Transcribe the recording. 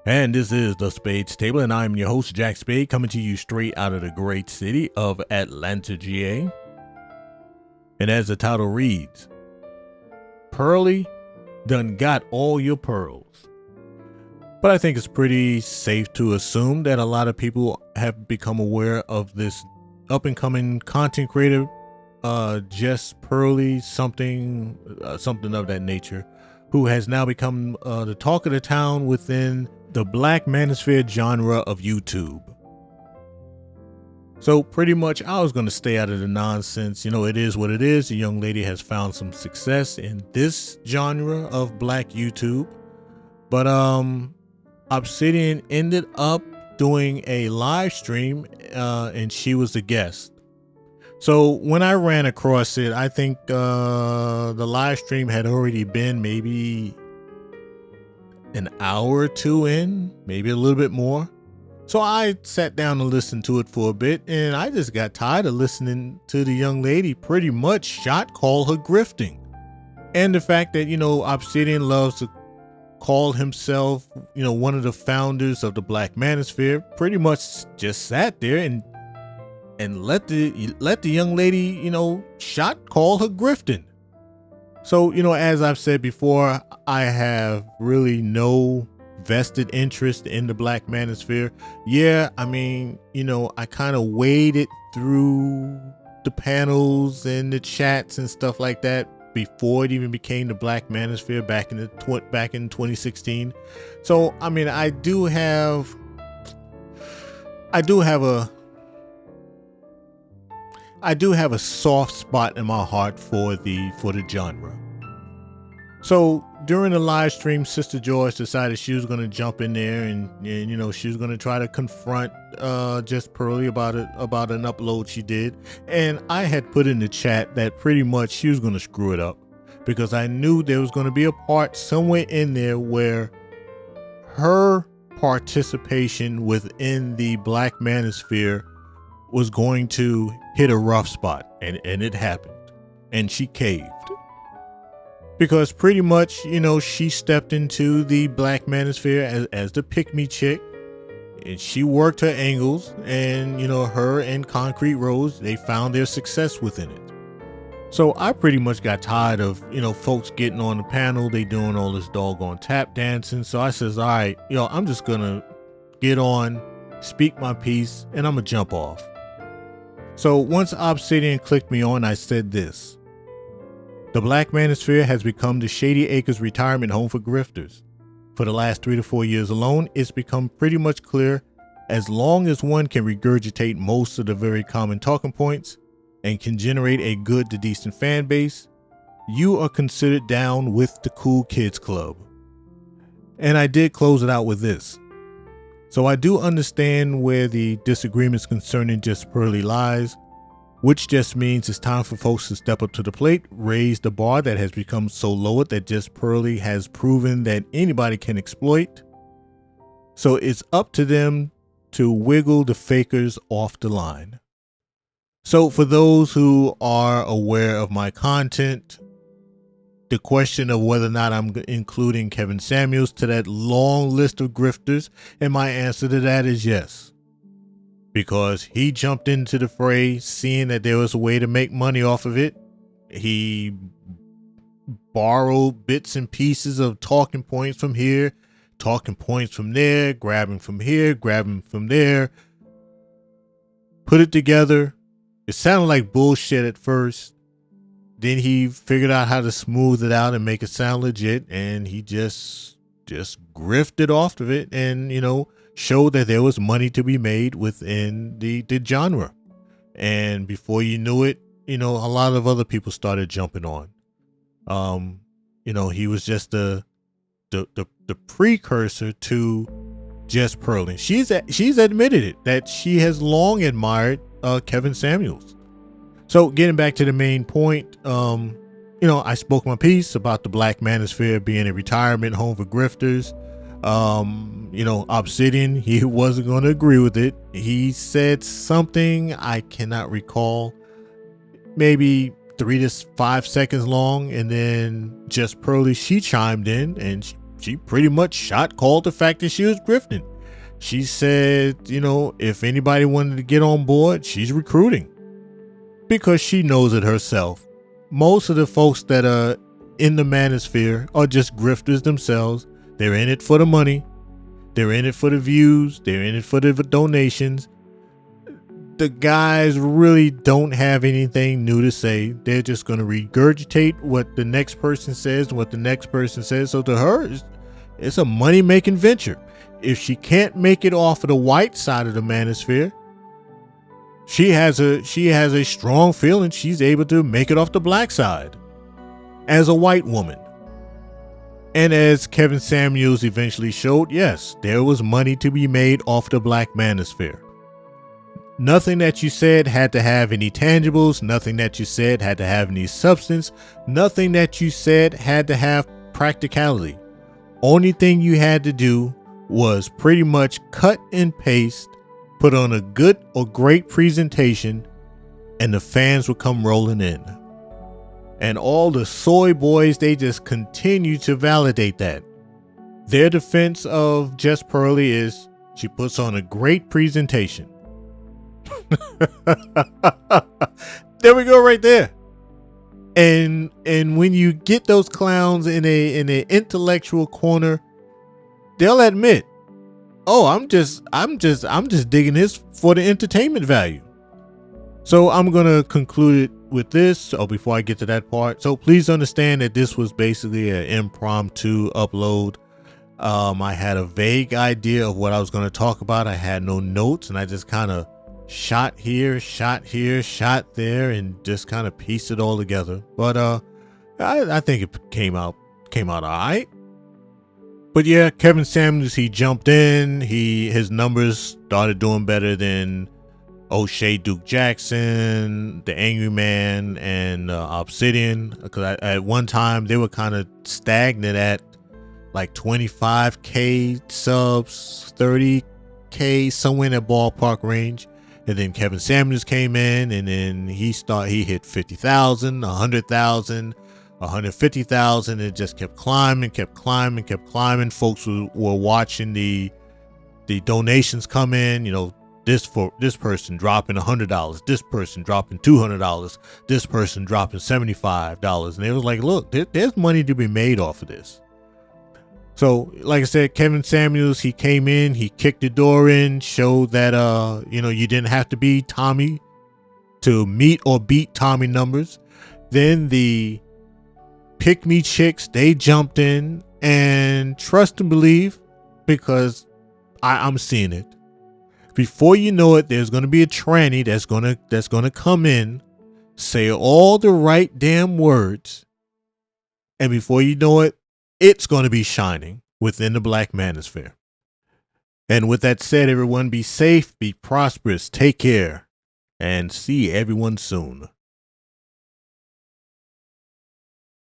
And this is the Spades Table, and I'm your host, Jack Spade, coming to you straight out of the great city of Atlanta, GA. And as the title reads, Pearly done got all your pearls. But I think it's pretty safe to assume that a lot of people have become aware of this up-and-coming content creator, Jess Pearly, something of that nature, who has now become the talk of the town within the Black Manosphere genre of YouTube. So pretty much I was going to stay out of the nonsense. You know, it is what it is. The young lady has found some success in this genre of Black YouTube. But Obsidian ended up doing a live stream and she was the guest. So when I ran across it, I think the live stream had already been maybe an hour or two in, maybe a little bit more. So I sat down and listened to it for a bit, and I just got tired of listening to the young lady pretty much call her grifting. And the fact that, you know, Obsidian loves to call himself, you know, one of the founders of the Black Manosphere, pretty much just sat there and let the young lady, you know, call her grifting. So, you know, as I've said before, I have really no vested interest in the Black Manosphere. Yeah, I mean, you know, I kind of waded through the panels and the chats and stuff like that before it even became the Black Manosphere back in 2016. So, I mean, I do have a soft spot in my heart for the genre. So during the live stream, Sister George decided she was going to jump in there and you know, she was going to try to confront Jess Pearly about an upload she did. And I had put in the chat that pretty much she was going to screw it up, because I knew there was going to be a part somewhere in there where her participation within the Black Manosphere was going to hit a rough spot, and it happened, and she caved. Because pretty much, you know, she stepped into the Black Manosphere as the pick-me chick, and she worked her angles, and, you know, her and Concrete Rose, they found their success within it. So I pretty much got tired of, you know, folks getting on the panel, they doing all this doggone tap dancing. So I says, all right, you know, I'm just gonna get on, speak my piece, and I'm gonna jump off. So once Obsidian clicked me on, I said this: the Black Manosphere has become the Shady Acres retirement home for grifters. For the last 3 to 4 years alone, it's become pretty much clear, as long as one can regurgitate most of the very common talking points and can generate a good to decent fan base, you are considered down with the Cool Kids Club. And I did close it out with this: so I do understand where the disagreements concerning Jess Pearly lies, which just means it's time for folks to step up to the plate, raise the bar that has become so lowered that Jess Pearly has proven that anybody can exploit. So it's up to them to wiggle the fakers off the line. So for those who are aware of my content, the question of whether or not I'm including Kevin Samuels to that long list of grifters, and my answer to that is yes. Because he jumped into the fray, seeing that there was a way to make money off of it. He borrowed bits and pieces of talking points from here, talking points from there, grabbing from here, grabbing from there, put it together. It sounded like bullshit at first. Then he figured out how to smooth it out and make it sound legit, and he just grifted off of it, and, you know, showed that there was money to be made within the genre. And before you knew it, you know, a lot of other people started jumping on. You know, he was just the precursor to Jess Pearly. She's admitted it, that she has long admired Kevin Samuels. So getting back to the main point, you know, I spoke my piece about the Black Manosphere being a retirement home for grifters. You know, Obsidian, he wasn't going to agree with it. He said something I cannot recall, maybe 3 to 5 seconds long, and then Jess Pearly, she chimed in and she pretty much called the fact that she was grifting. She said, if anybody wanted to get on board, she's recruiting. Because she knows it herself. Most of the folks that are in the manosphere are just grifters themselves. They're in it for the money. They're in it for the views. They're in it for the donations. The guys really don't have anything new to say. They're just going to regurgitate what the next person says, what the next person says. So to her, it's a money-making venture. If she can't make it off of the white side of the manosphere, she has a strong feeling she's able to make it off the black side as a white woman. And as Kevin Samuels eventually showed, yes, there was money to be made off the black manosphere. Nothing that you said had to have any tangibles. Nothing that you said had to have any substance. Nothing that you said had to have practicality. Only thing you had to do was pretty much cut and paste, put on a good or great presentation, and the fans would come rolling in. And all the soy boys, they just continue to validate that. Their defense of Jess Pearly is she puts on a great presentation. There we go right there. And when you get those clowns in a intellectual corner, they'll admit, "Oh, I'm just digging this for the entertainment value." So I'm going to conclude it with this. Before I get to that part. So please understand that this was basically an impromptu upload. I had a vague idea of what I was going to talk about. I had no notes, and I just kind of shot here, shot there, and just kind of pieced it all together. But I think it came out all right. But yeah, Kevin Samuels, he jumped in. His numbers started doing better than O'Shea Duke Jackson, the Angry Man, and Obsidian. Because at one time they were kind of stagnant at like 25K subs, 30K, somewhere in that ballpark range. And then Kevin Samuels came in, and then he hit 50,000, 100,000, 150,000. It just kept climbing. Folks were watching the donations come in. This person dropping $100, this person dropping $200, this person dropping $75, and it was like, look, there's money to be made off of this. So, like I said, Kevin Samuels, he came in, he kicked the door in, showed that you didn't have to be Tommy to meet or beat Tommy numbers. Then the Pick Me chicks, they jumped in, and trust and believe, because I'm seeing it. Before you know it, there's going to be a tranny that's going to come in, say all the right damn words, and before you know it, it's going to be shining within the black manosphere. And with that said, everyone, be safe, be prosperous, take care, and see everyone soon.